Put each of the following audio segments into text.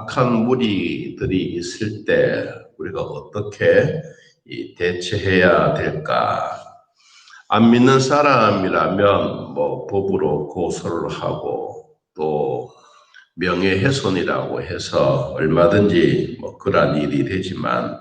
악한 무리들이 있을 때 우리가 어떻게 대처해야 될까? 안 믿는 사람이라면 법으로 고소를 하고 또 명예훼손이라고 해서 얼마든지 그러한 일이 되지만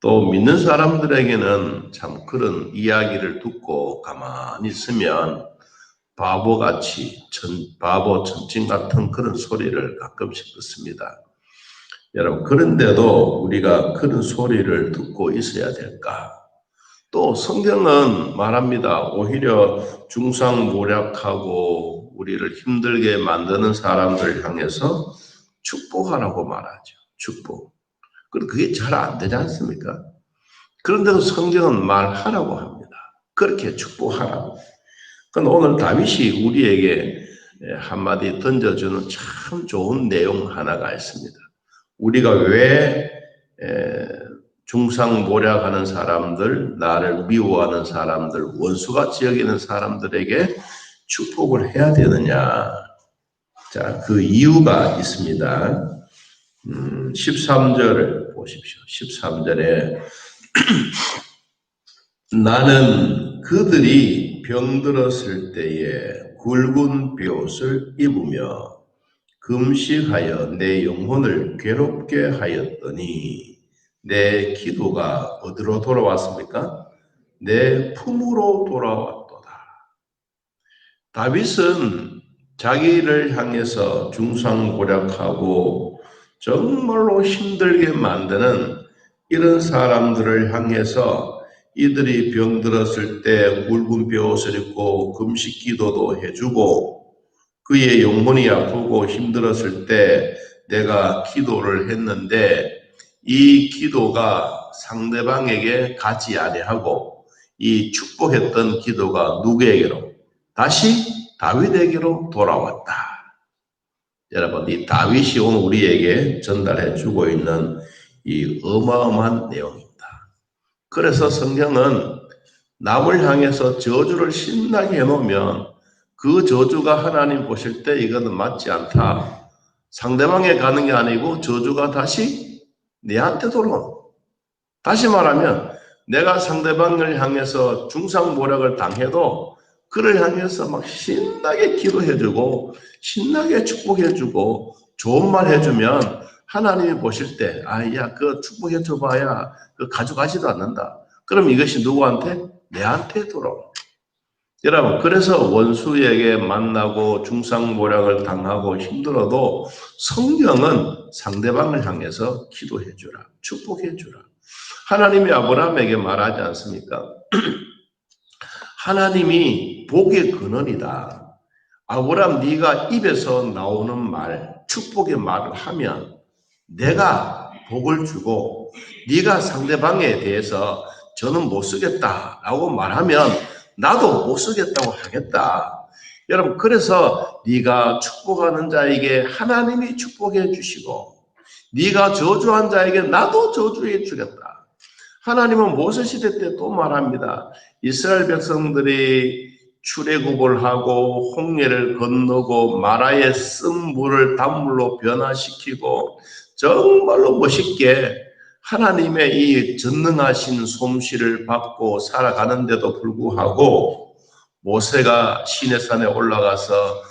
또 믿는 사람들에게는 참 그런 이야기를 듣고 가만히 있으면 바보같이 바보 천칭 같은 그런 소리를 가끔씩 듣습니다. 여러분, 그런데도 우리가 그런 소리를 듣고 있어야 될까? 또 성경은 말합니다. 오히려 중상모략하고 우리를 힘들게 만드는 사람들 향해서 축복하라고 말하죠. 축복. 그런데 그게 잘 안 되지 않습니까? 그런데도 성경은 말하라고 합니다. 그렇게 축복하라고. 그런데 오늘 다윗이 우리에게 한마디 던져주는 참 좋은 내용 하나가 있습니다. 우리가 왜 중상모략하는 사람들, 나를 미워하는 사람들, 원수같이 여기는 사람들에게 축복을 해야 되느냐. 자, 그 이유가 있습니다. 13절을 보십시오. 13절에 나는 그들이 병들었을 때에 굵은 볏옷을 입으며 금식하여 내 영혼을 괴롭게 하였더니 내 기도가 어디로 돌아왔습니까? 내 품으로 돌아왔도다. 다윗은 자기를 향해서 중상모략하고 정말로 힘들게 만드는 이런 사람들을 향해서 이들이 병들었을 때 굵은 볏옷을 입고 금식 기도도 해주고 그의 영혼이 아프고 힘들었을 때 내가 기도를 했는데 이 기도가 상대방에게 가지 아니하고 이 축복했던 기도가 누구에게로? 다시 다윗에게로 돌아왔다. 여러분, 이 다윗이 오늘 우리에게 전달해 주고 있는 이 어마어마한 내용입니다. 그래서 성경은 남을 향해서 저주를 신나게 해놓으면 그 저주가 하나님 보실 때 이거는 맞지 않다. 상대방에 가는 게 아니고 저주가 다시 내한테 돌아온다. 다시 말하면 내가 상대방을 향해서 중상모략을 당해도 그를 향해서 막 신나게 기도해주고 신나게 축복해주고 좋은 말 해주면 하나님이 보실 때 야, 그거 축복해줘봐야 그거 가져가지도 않는다. 그럼 이것이 누구한테? 내한테 돌아옵니다. 여러분, 그래서 원수에게 만나고 중상모략을 당하고 힘들어도 성경은 상대방을 향해서 기도해주라, 축복해주라. 하나님이 아브라함에게 말하지 않습니까? 하나님이 복의 근원이다. 아브라함, 네가 입에서 나오는 말, 축복의 말을 하면 내가 복을 주고 네가 상대방에 대해서 저는 못 쓰겠다라고 말하면 나도 못 쓰겠다고 하겠다. 여러분, 그래서 네가 축복하는 자에게 하나님이 축복해 주시고 네가 저주한 자에게 나도 저주해 주겠다. 하나님은 모세시대 때 또 말합니다. 이스라엘 백성들이 출애굽을 하고 홍해를 건너고 마라에 쓴 물을 단물로 변화시키고 정말로 멋있게 하나님의 이 전능하신 솜씨를 받고 살아가는데도 불구하고 모세가 시내산에 올라가서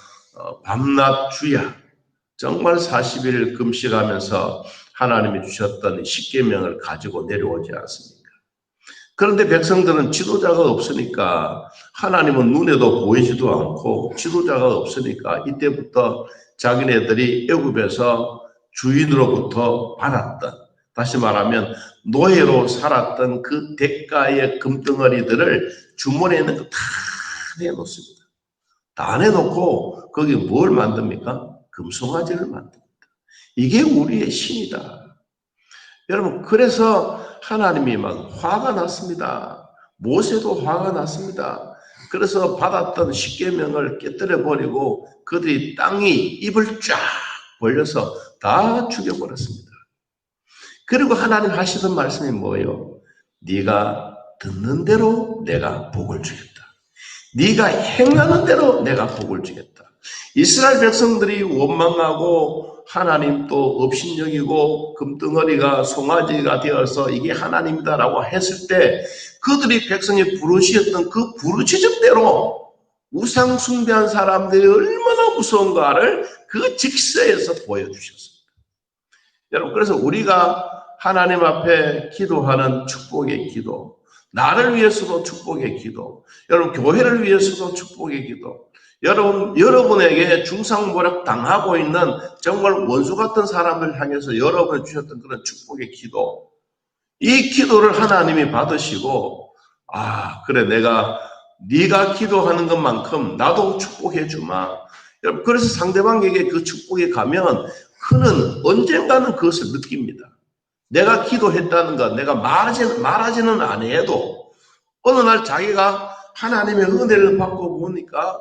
밤낮 주야 정말 40일 금식하면서 하나님이 주셨던 십계명을 가지고 내려오지 않습니까? 그런데 백성들은 지도자가 없으니까 하나님은 눈에도 보이지도 않고 지도자가 없으니까 이때부터 자기네들이 애굽에서 주인으로부터 받았던, 다시 말하면 노예로 살았던 그 대가의 금덩어리들을 주머니에 있는 거 다 내놓습니다. 다 내놓고 거기 뭘 만듭니까? 금송아지를 만듭니다. 이게 우리의 신이다. 여러분, 그래서 하나님이 막 화가 났습니다. 모세도 화가 났습니다. 그래서 받았던 십계명을 깨뜨려 버리고 그들이 땅이 입을 쫙 벌려서 다 죽여버렸습니다. 그리고 하나님 하시던 말씀이 뭐예요? 네가 듣는 대로 내가 복을 주겠다. 네가 행하는 대로 내가 복을 주겠다. 이스라엘 백성들이 원망하고 하나님도 업신여기고 금덩어리가 송아지가 되어서 이게 하나님이다라고 했을 때 그들이 백성의 부르짖었던 그 부르짖음대로 우상 숭배한 사람들이 얼마나 무서운가를 그 직서에서 보여주셨습니다. 여러분, 그래서 우리가 하나님 앞에 기도하는 축복의 기도, 나를 위해서도 축복의 기도, 여러분 교회를 위해서도 축복의 기도, 여러분에게 중상모략 당하고 있는 정말 원수 같은 사람을 향해서 여러분이 주셨던 그런 축복의 기도, 이 기도를 하나님이 받으시고, 그래, 네가 기도하는 것만큼 나도 축복해 주마. 여러분, 그래서 상대방에게 그 축복이 가면 그는 언젠가는 그것을 느낍니다. 내가 기도했다는 것, 내가 말하지는 아니해도 어느 날 자기가 하나님의 은혜를 받고 보니까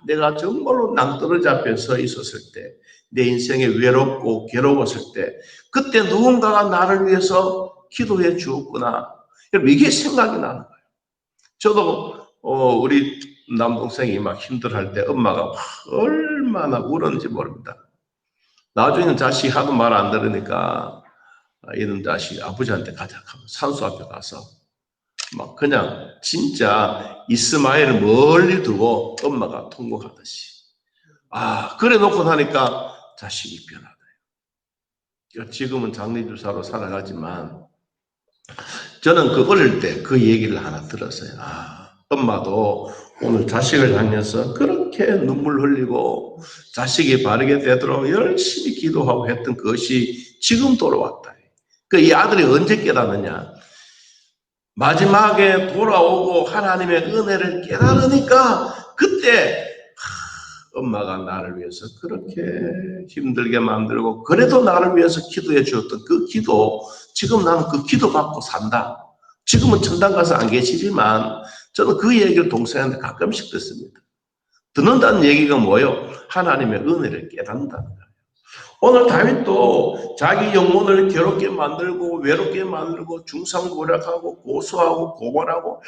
내가 정말로 낭떠러지 앞에 서 있었을 때, 내 인생에 외롭고 괴로웠을 때 그때 누군가가 나를 위해서 기도해 주었구나. 이게 생각이 나는 거예요. 저도 우리 남동생이 막 힘들어할 때 엄마가 얼마나 울었는지 모릅니다. 나중에는 자식이 하도 말 안 들으니까 이런 자식이 아버지한테 가자 하면 산수 앞에 가서 막 그냥 진짜 이스마엘을 멀리 두고 엄마가 통곡하듯이 그래 놓고 나니까 자식이 변하다. 지금은 장례주사로 살아가지만 저는 그 어릴 때 그 얘기를 하나 들었어요. 엄마도 오늘 자식을 향해서 그렇게 눈물 흘리고 자식이 바르게 되도록 열심히 기도하고 했던 것이 지금 돌아왔다. 이 아들이 언제 깨닫느냐? 마지막에 돌아오고 하나님의 은혜를 깨달으니까 그때 엄마가 나를 위해서 그렇게 힘들게 만들고 그래도 나를 위해서 기도해 주었던 그 기도, 지금 나는 그 기도 받고 산다. 지금은 천당 가서 안 계시지만 저는 그 얘기를 동생한테 가끔씩 듣습니다. 듣는다는 얘기가 뭐예요? 하나님의 은혜를 깨닫는다는 거예요. 오늘 다윗도 자기 영혼을 괴롭게 만들고 외롭게 만들고 중상모략하고 고소하고 고발하고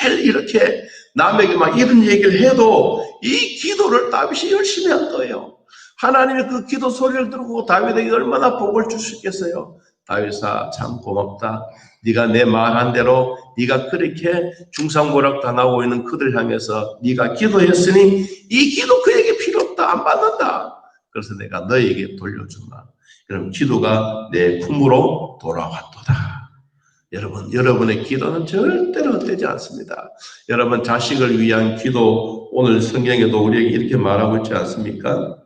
매일 이렇게 남에게 막 이런 얘기를 해도 이 기도를 다윗이 열심히 한 거예요. 하나님의 그 기도 소리를 듣고 다윗에게 얼마나 복을 주시겠어요. 다윗아, 참 고맙다. 네가 내 말한 대로 네가 그렇게 중상모략 당하고 있는 그들 향해서 네가 기도했으니 이 기도 그에게 필요 없다. 안 받는다. 그래서 내가 너에게 돌려주마. 그럼 기도가 내 품으로 돌아왔도다. 여러분의 기도는 절대로 헛되지 않습니다. 여러분 자식을 위한 기도, 오늘 성경에도 우리에게 이렇게 말하고 있지 않습니까?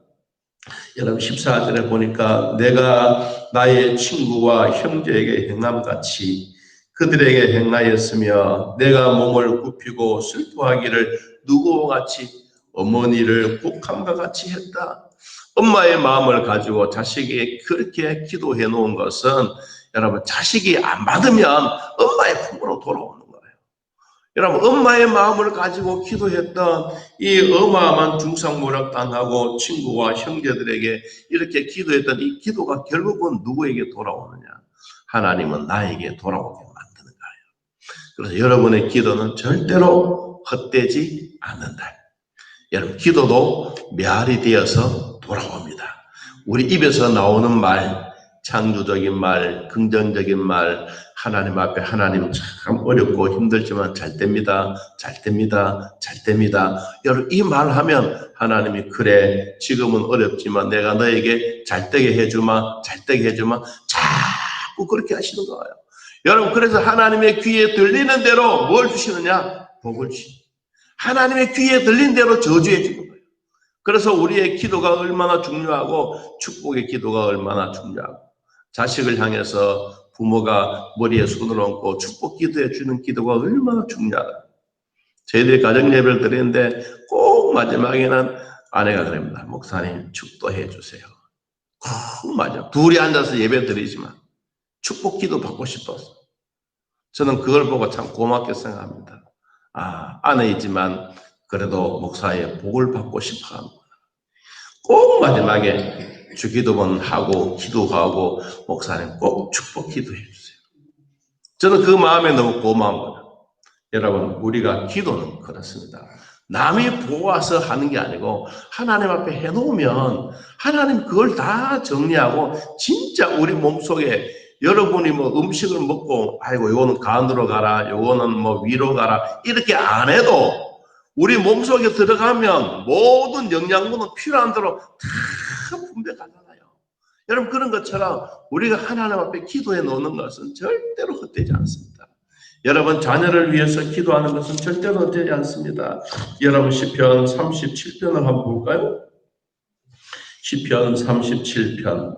여러분 14절에 보니까 내가 나의 친구와 형제에게 행함같이 그들에게 행하였으며 내가 몸을 굽히고 슬퍼하기를 누구와 같이 어머니를 곡함과 같이 했다. 엄마의 마음을 가지고 자식이 그렇게 기도해 놓은 것은 여러분 자식이 안 받으면 엄마의 품으로 돌아오는 거예요. 여러분 엄마의 마음을 가지고 기도했던 이 어마어마한 중상모략 당하고 친구와 형제들에게 이렇게 기도했던 이 기도가 결국은 누구에게 돌아오느냐? 하나님은 나에게 돌아오게 만드는 거예요. 그래서 여러분의 기도는 절대로 헛되지 않는다. 여러분 기도도 메아리 되어서 돌아옵니다. 우리 입에서 나오는 말, 창조적인 말, 긍정적인 말, 하나님 앞에 하나님 참 어렵고 힘들지만 잘 됩니다. 잘 됩니다. 잘 됩니다. 여러분 이 말하면 하나님이 그래 지금은 어렵지만 내가 너에게 잘 되게 해주마. 잘 되게 해주마. 자꾸 그렇게 하시는 거예요. 여러분 그래서 하나님의 귀에 들리는 대로 뭘 주시느냐? 복을 주시는 하나님의 귀에 들린 대로 저주해 주는 거예요. 그래서 우리의 기도가 얼마나 중요하고 축복의 기도가 얼마나 중요하고 자식을 향해서 부모가 머리에 손을 얹고 축복 기도해 주는 기도가 얼마나 중요하다. 저희들이 가정 예배를 드리는데 꼭 마지막에는 아내가 그럽니다. 목사님 축도해 주세요. 꼭 맞아. 둘이 앉아서 예배 드리지만 축복 기도 받고 싶어서 저는 그걸 보고 참 고맙게 생각합니다. 아내이지만 그래도 목사의 복을 받고 싶어 합니다. 꼭 마지막에 주기도문 하고 기도하고 목사님 꼭 축복 기도해 주세요. 저는 그 마음에 너무 고마운 거예요. 여러분 우리가 기도는 그렇습니다. 남이 보아서 하는 게 아니고 하나님 앞에 해놓으면 하나님 그걸 다 정리하고 진짜 우리 몸속에 여러분이 뭐 음식을 먹고 아이고 요거는 간으로 가라 요거는 뭐 위로 가라 이렇게 안 해도 우리 몸속에 들어가면 모든 영양분은 필요한 대로 다 분배가잖아요. 여러분 그런 것처럼 우리가 하나님 앞에 기도해 놓는 것은 절대로 헛되지 않습니다. 여러분 자녀를 위해서 기도하는 것은 절대로 헛되지 않습니다. 여러분 시편 37편을 한번 볼까요? 시편 37편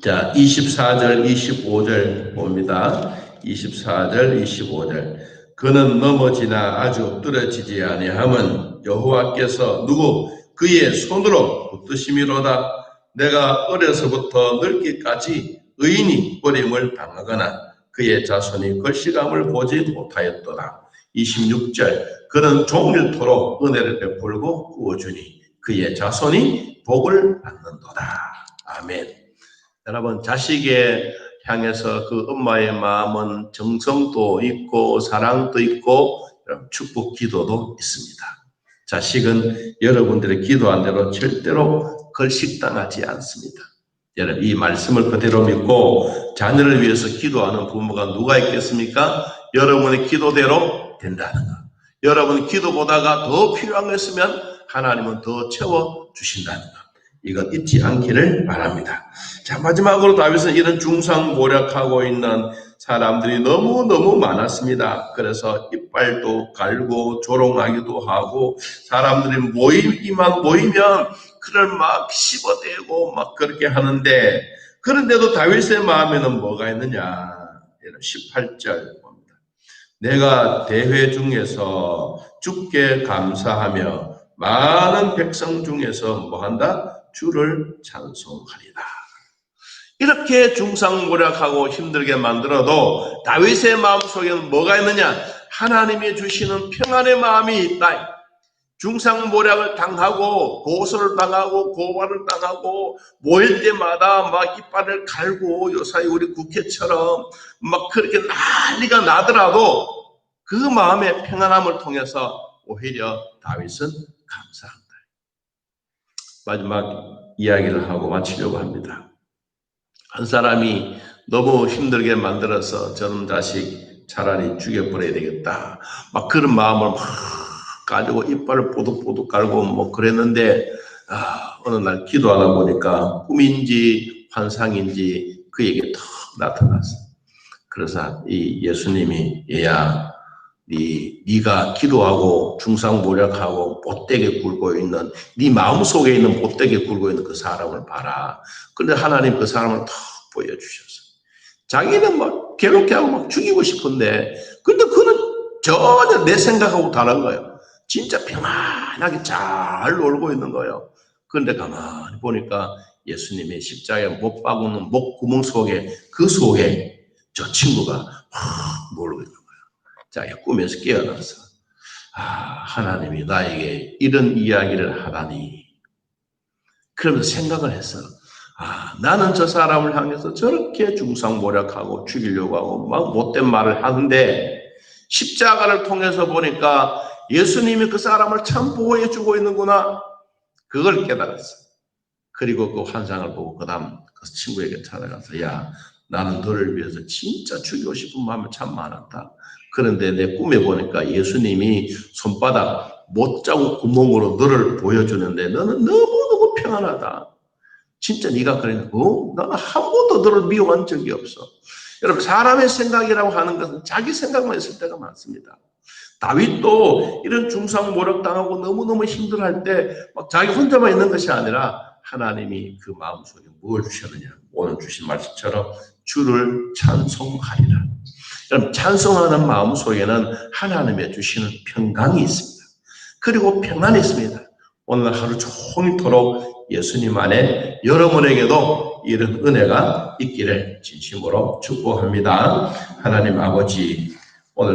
자 24절 25절 봅니다. 24절 25절 그는 넘어지나 아주 엎드러지지 아니함은 여호와께서 누구 그의 손으로 붙드심이로다. 내가 어려서부터 늙기까지 의인이 버림을 당하거나 그의 자손이 걸시감을 보지 못하였도다. 26절 그는 종일토록 은혜를 베풀고 구워주니 그의 자손이 복을 받는도다. 아멘. 여러분 자식에 향해서 그 엄마의 마음은 정성도 있고 사랑도 있고 축복 기도도 있습니다. 자식은 여러분들의 기도한 대로 절대로 걸식당하지 않습니다. 여러분 이 말씀을 그대로 믿고 자녀를 위해서 기도하는 부모가 누가 있겠습니까? 여러분의 기도대로 된다는 것. 여러분 기도보다가 더 필요한 거 있으면 하나님은 더 채워주신다는 것. 이건 잊지 않기를 바랍니다. 자 마지막으로 다윗은 이런 중상모략하고 있는 사람들이 너무너무 많았습니다. 그래서 이빨도 갈고 조롱하기도 하고 사람들이 모이면 그를 막 씹어대고 막 그렇게 하는데 그런데도 다윗의 마음에는 뭐가 있느냐 18절 봅니다. 내가 대회 중에서 주께 감사하며 많은 백성 중에서 뭐한다? 주를 찬송하리라. 이렇게 중상모략하고 힘들게 만들어도 다윗의 마음속에는 뭐가 있느냐? 하나님이 주시는 평안의 마음이 있다. 중상모략을 당하고 고소를 당하고 고발을 당하고 모일 때마다 막 이빨을 갈고 요사이 우리 국회처럼 막 그렇게 난리가 나더라도 그 마음의 평안함을 통해서 오히려 다윗은 감사합니다. 마지막 이야기를 하고 마치려고 합니다. 한 사람이 너무 힘들게 만들어서 저놈 자식 차라리 죽여버려야 되겠다. 막 그런 마음을 막 가지고 이빨을 뽀득뽀득 갈고 뭐 그랬는데 어느 날 기도하다 보니까 꿈인지 환상인지 그에게 턱 나타났어. 그래서 이 예수님이 얘야 네가 기도하고 중상모략하고 못되게 굴고 있는 네 마음속에 있는 못되게 굴고 있는 그 사람을 봐라. 그런데 하나님 그 사람을 탁 보여주셨어. 자기는 막 괴롭게 하고 막 죽이고 싶은데 근데 그는 전혀 내 생각하고 다른 거예요. 진짜 평안하게 잘 놀고 있는 거예요. 그런데 가만히 보니까 예수님의 십자가에 못 박는 목구멍 속에 그 속에 저 친구가 확 놀고 있는 거예요. 자기가 꿈에서 깨어나서 하나님이 나에게 이런 이야기를 하다니 그러면서 생각을 했어. 나는 저 사람을 향해서 저렇게 중상모략하고 죽이려고 하고 막 못된 말을 하는데 십자가를 통해서 보니까 예수님이 그 사람을 참 보호해 주고 있는구나. 그걸 깨달았어. 그리고 그 환상을 보고 그 다음 그 친구에게 찾아가서 야 나는 너를 위해서 진짜 죽이고 싶은 마음이 참 많았다. 그런데 내 꿈에 보니까 예수님이 손바닥 못자국 구멍으로 너를 보여주는데 너는 너무너무 평안하다. 진짜 네가 그랬는데 나는 한 번도 너를 미워한 적이 없어. 여러분 사람의 생각이라고 하는 것은 자기 생각만 있을 때가 많습니다. 다윗도 이런 중상모략당하고 너무너무 힘들어할 때 막 자기 혼자만 있는 것이 아니라 하나님이 그 마음속에 뭘 주셨느냐. 오늘 주신 말씀처럼 주를 찬송하리라. 여러분 찬송하는 마음속에는 하나님의 주시는 평강이 있습니다. 그리고 평안이 있습니다. 오늘 하루 종일토록 예수님 안에 여러분에게도 이런 은혜가 있기를 진심으로 축복합니다. 하나님 아버지 오늘